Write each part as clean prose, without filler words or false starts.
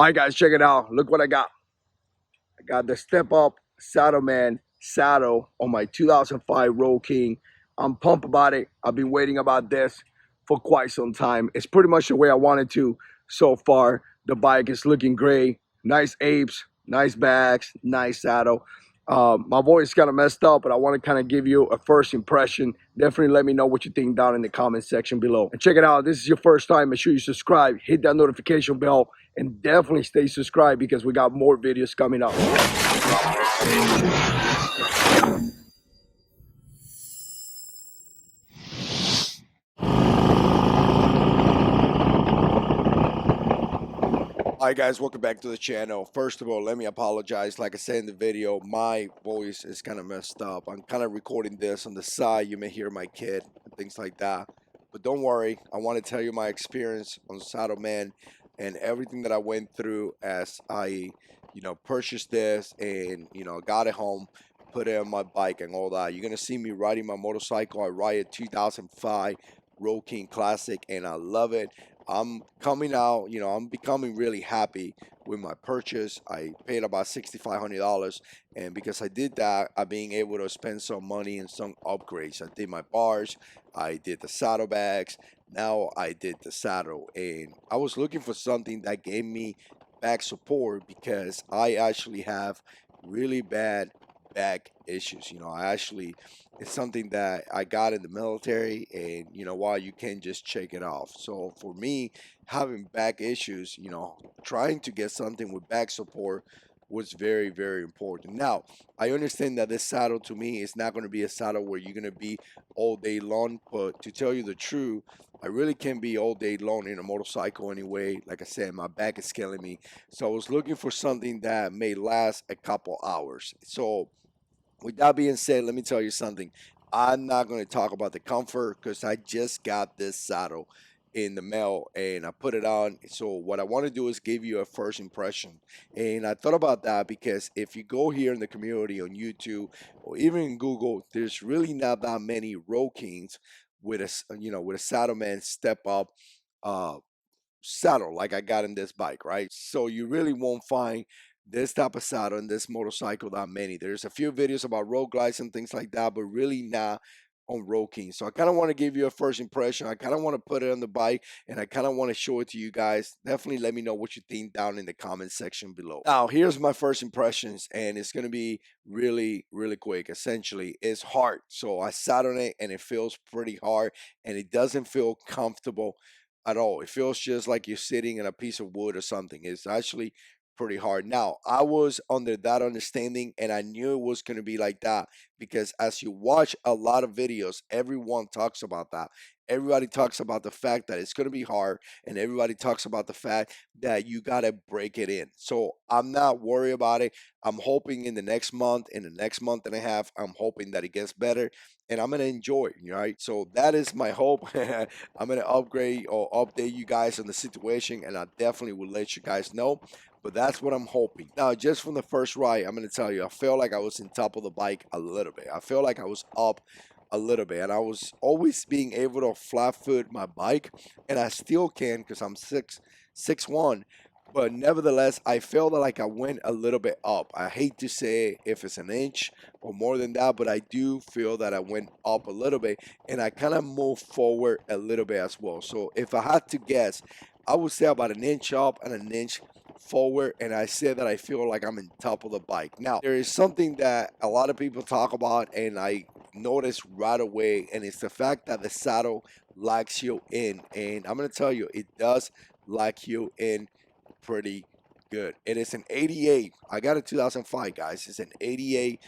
All right, guys, check it out. Look what I got. I got the Step Up Saddlemen saddle on my 2005 Roll King. I'm pumped about it. I've been waiting about this for quite some time. It's pretty much the way I wanted to so far. The bike is looking great. Nice apes, nice backs, nice saddle. My voice is kind of messed up, but I want to kind of give you a first impression. Definitely let me know what you think down in the comment section below. And check it out. This is your first time. Make sure you subscribe, hit that notification bell, and definitely stay subscribed because we got more videos coming up. Hi guys, welcome back to the channel. First of all, let me apologize. Like I said in the video, my voice is kind of messed up. I'm kind of recording this on the side. You may hear my kid and things like that. But don't worry, I want to tell you my experience on Saddlemen and everything that I went through as I, purchased this and, got it home, put it on my bike and all that. You're going to see me riding my motorcycle. I ride a 2005 Roll King Classic and I love it. I'm coming out, I'm becoming really happy with my purchase. I paid about $6,500, and because I did that, I'm being able to spend some money in some upgrades. I did my bars, I did the saddlebags, now I did the saddle, and I was looking for something that gave me back support because I actually have really bad back issues. It's something that I got in the military, and why you can't just shake it off. So for me, having back issues, trying to get something with back support was very, very important. Now, I understand that this saddle to me is not going to be a saddle where you're going to be all day long, but to tell you the truth, I really can't be all day long in a motorcycle anyway. Like I said, my back is killing me. So I was looking for something that may last a couple hours. So with that being said, let me tell you something. I'm not going to talk about the comfort because I just got this saddle in the mail and I put it on. So what I want to do is give you a first impression. And I thought about that because if you go here in the community on YouTube or even in Google, there's really not that many Roll Kings with a Saddlemen Step Up uh saddle like I got in this bike, right? So you really won't find this type of saddle in this motorcycle that many. There's a few videos about road glides and things like that, but really not on Roll King. So I kind of want to give you a first impression. I kind of want to put it on the bike and I kind of want to show it to you guys. Definitely let me know what you think down in the comment section below. Now, here's my first impressions, and it's going to be really, really quick. Essentially, it's hard. So I sat on it and it feels pretty hard and it doesn't feel comfortable at all. It feels just like you're sitting in a piece of wood or something. It's actually pretty hard. Now, I was under that understanding and I knew it was going to be like that because as you watch a lot of videos, everyone talks about that. Everybody talks about the fact that it's going to be hard, and everybody talks about the fact that you got to break it in. So I'm not worried about it. I'm hoping in the next month, in the next month and a half, I'm hoping that it gets better and I'm going to enjoy it, right? So that is my hope. I'm going to upgrade or update you guys on the situation, and I definitely will let you guys know. But that's what I'm hoping. Now, just from the first ride, I'm going to tell you, I felt like I was in top of the bike a little bit. I felt like I was up a little bit, and I was always being able to flat foot my bike, and I still can because I'm 6'1". But nevertheless, I felt like I went a little bit up. I hate to say if it's an inch or more than that, but I do feel that I went up a little bit, and I kind of moved forward a little bit as well. So if I had to guess, I would say about an inch up and an inch forward, and I say that I feel like I'm in top of the bike. Now, there is something that a lot of people talk about, and I noticed right away, and it's the fact that the saddle locks you in. And I'm going to tell you, it does lock you in pretty good. It is an 88. I got a 2005, guys. It's an 88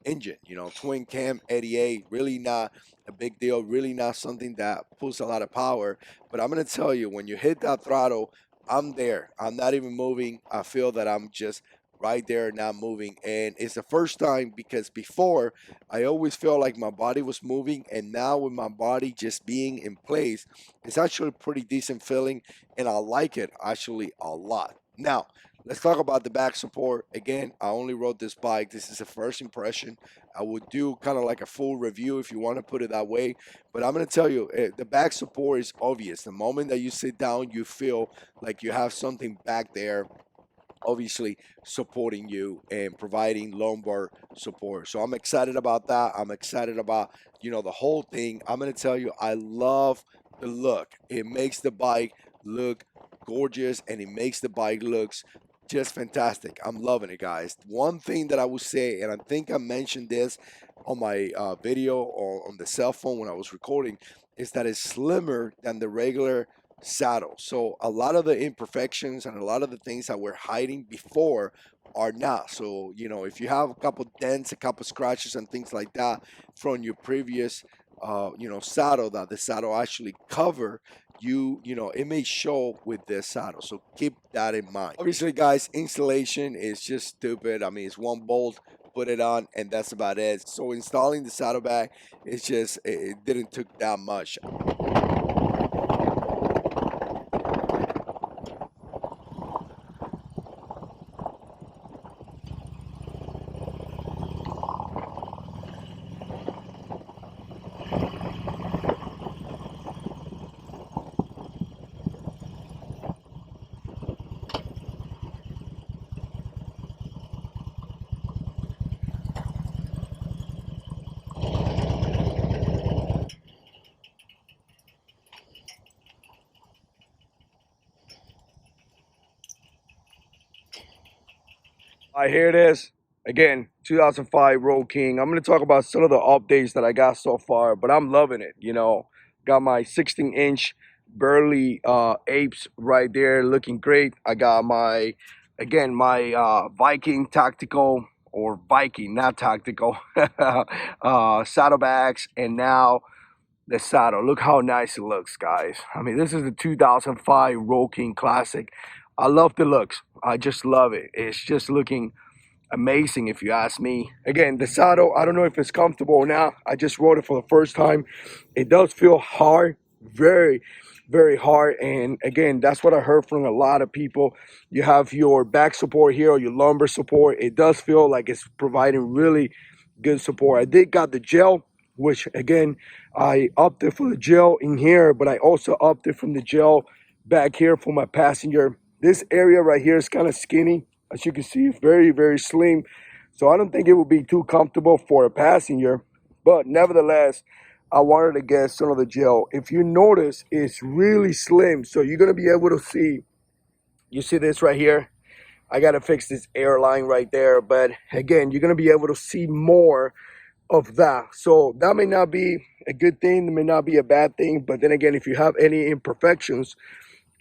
engine, twin cam 88. Really not a big deal. Really not something that pulls a lot of power. But I'm going to tell you, when you hit that throttle, I'm there. I'm not even moving. I feel that I'm just right there, not moving. And it's the first time because before I always felt like my body was moving, and now with my body just being in place, it's actually a pretty decent feeling, and I like it actually a lot. Now, Let's talk about the back support. Again, I only rode this bike. This is a first impression. I would do kind of like a full review if you want to put it that way. But I'm going to tell you, the back support is obvious. The moment that you sit down, you feel like you have something back there obviously supporting you and providing lumbar support. So I'm excited about that. I'm excited about, the whole thing. I'm going to tell you, I love the look. It makes the bike look gorgeous and it makes the bike looks just fantastic. I'm loving it, guys. One thing that I would say, and I think I mentioned this on my video or on the cell phone when I was recording, is that it's slimmer than the regular saddle. So a lot of the imperfections and a lot of the things that we're hiding before are not. So, if you have a couple dents, a couple scratches and things like that from your previous saddle that the saddle actually cover, it may show with this saddle. So keep that in mind. Obviously, guys, installation is just stupid. I mean, it's one bolt, put it on, and that's about it. So installing the saddlebag, it didn't took that much. All right, here it is. Again, 2005 Road King. I'm going to talk about some of the updates that I got so far, but I'm loving it. Got my 16-inch Burley apes right there looking great. I got my Viking tactical, or Viking, not tactical, saddlebags, and now the saddle. Look how nice it looks, guys. I mean, this is the 2005 Road King Classic. I love the looks. I just love it. It's just looking amazing if you ask me. Again, the saddle, I don't know if it's comfortable or not. I just rode it for the first time. It does feel hard, very, very hard. And again, that's what I heard from a lot of people. You have your back support here or your lumbar support. It does feel like it's providing really good support. I did got the gel, which again, I opted for the gel in here, but I also opted from the gel back here for my passenger. This area right here is kind of skinny. As you can see, very, very slim. So I don't think it would be too comfortable for a passenger. But nevertheless, I wanted to get some of the gel. If you notice, it's really slim. So you're going to be able to see, you see this right here? I got to fix this airline right there. But again, you're going to be able to see more of that. So that may not be a good thing. It may not be a bad thing. But then again, if you have any imperfections,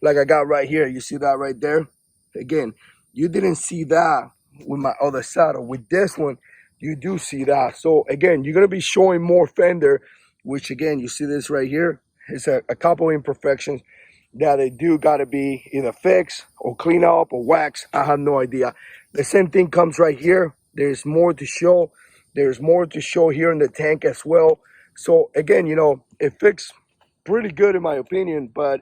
like I got right here, you see that right there? Again, you didn't see that with my other saddle. With this one, you do see that. So again, you're going to be showing more fender, which again, you see this right here. It's a couple imperfections that they do got to be either fixed or clean up or wax. I have no idea. The same thing comes right here. There's more to show. There's more to show here in the tank as well. So again, it fixed pretty good in my opinion, but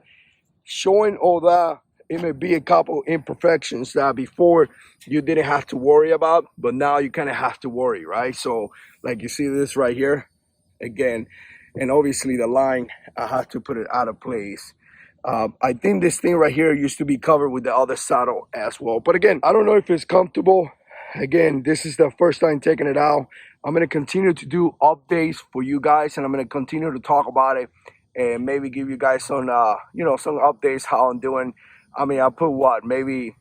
showing all that, it may be a couple imperfections that before you didn't have to worry about, but now you kind of have to worry, right? So like you see this right here again, and obviously the line, I have to put it out of place. I think this thing right here used to be covered with the other saddle as well, but again, I don't know if it's comfortable. Again, this is the first time taking it out. I'm going to continue to do updates for you guys, and I'm going to continue to talk about it and maybe give you guys some some updates how I'm doing. I mean, I put what, maybe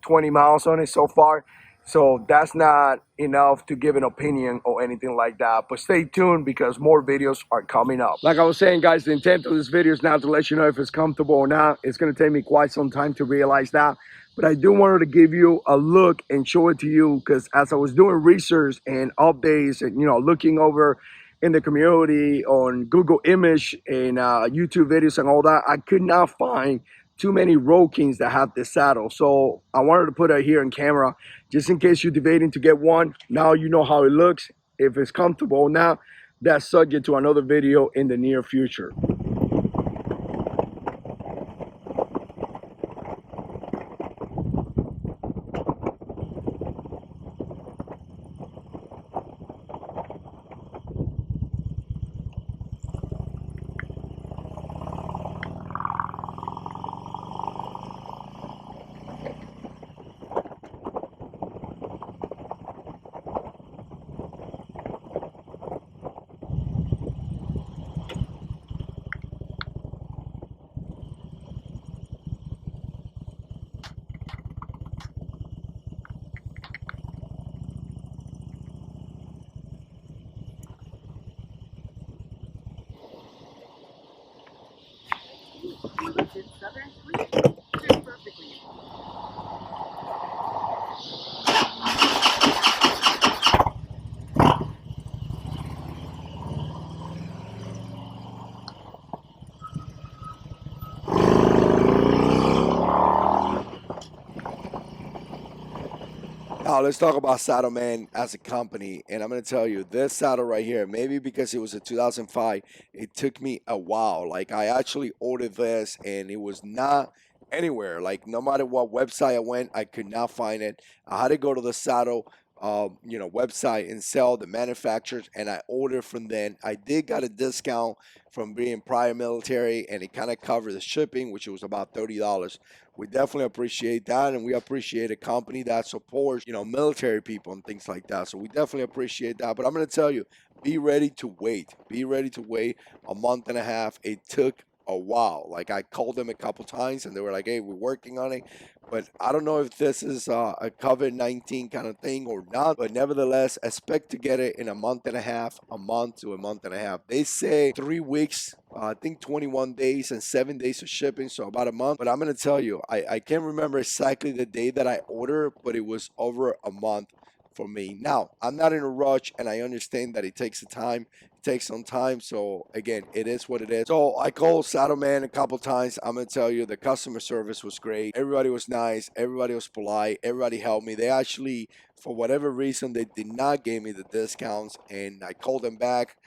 20 miles on it so far, so that's not enough to give an opinion or anything like that. But stay tuned because more videos are coming up. Like I was saying, guys, the intent of this video is not to let you know if it's comfortable or not. It's going to take me quite some time to realize that, but I do want to give you a look and show it to you, because as I was doing research and updates and looking over in the community on Google image and YouTube videos and all that, I could not find too many Road Kings that have this saddle. So I wanted to put it here in camera just in case you're debating to get one. Now you know how it looks. If it's comfortable now, that's subject to another video in the near future. Now let's talk about Saddlemen as a company, and I'm gonna tell you this saddle right here. Maybe because it was a 2005, it took me a while. Like I actually ordered this, and it was not anywhere. Like no matter what website I went, I could not find it. I had to go to the saddle, website and sell the manufacturers, and I ordered from them. I did got a discount from being prior military, and it kind of covered the shipping, which was about $30. We definitely appreciate that, and we appreciate a company that supports, military people and things like that. So we definitely appreciate that. But I'm going to tell you, be ready to wait. Be ready to wait a month and a half. It took a while. Like I called them a couple times, and they were like, "Hey, we're working on it." But I don't know if this is a COVID-19 kind of thing or not. But nevertheless, expect to get it in a month and a half, a month to a month and a half. They say 3 weeks. I think 21 days and 7 days of shipping, so about a month. But I'm gonna tell you, I can't remember exactly the day that I ordered, but it was over a month for me. Now, I'm not in a rush, and I understand that it takes the time. It takes some time. So again, it is what it is. So I called Saddleman a couple times. I'm gonna tell you, the customer service was great. Everybody was nice. Everybody was polite. Everybody helped me. They actually, for whatever reason, they did not give me the discounts, and I called them back.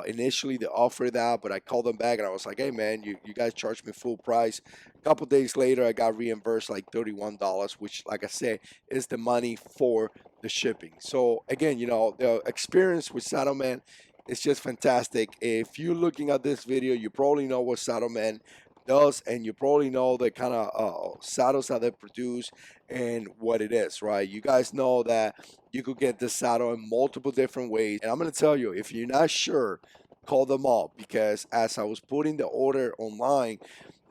Initially, they offered that, but I called them back and I was like, "Hey, man, you guys charged me full price." A couple days later, I got reimbursed like $31, which, like I said, is the money for the shipping. So again, the experience with Saddleman is just fantastic. If you're looking at this video, you probably know what Saddleman does, and you probably know the kind of saddles that they produce and what it is, right? You guys know that you could get this saddle in multiple different ways, and I'm going to tell you, if you're not sure, call them up, because as I was putting the order online,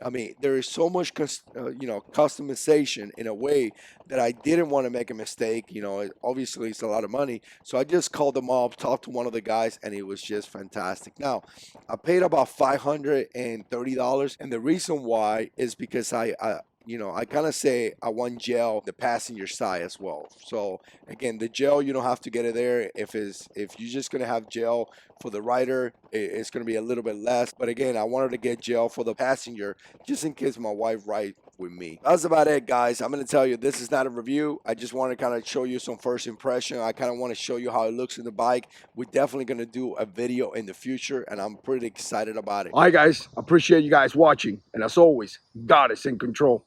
I mean, there is so much, customization in a way that I didn't want to make a mistake. Obviously, it's a lot of money. So I just called them up, talked to one of the guys, and it was just fantastic. Now, I paid about $530. And the reason why is because I kind of say I want gel the passenger side as well. So again, the gel, you don't have to get it there. If you're just gonna have gel for the rider, it's gonna be a little bit less. But again, I wanted to get gel for the passenger just in case my wife ride with me. That's about it, guys. I'm gonna tell you, this is not a review. I just want to kind of show you some first impression. I kind of want to show you how it looks in the bike. We're definitely gonna do a video in the future, and I'm pretty excited about it. All right, guys. Appreciate you guys watching, and as always, God is in control.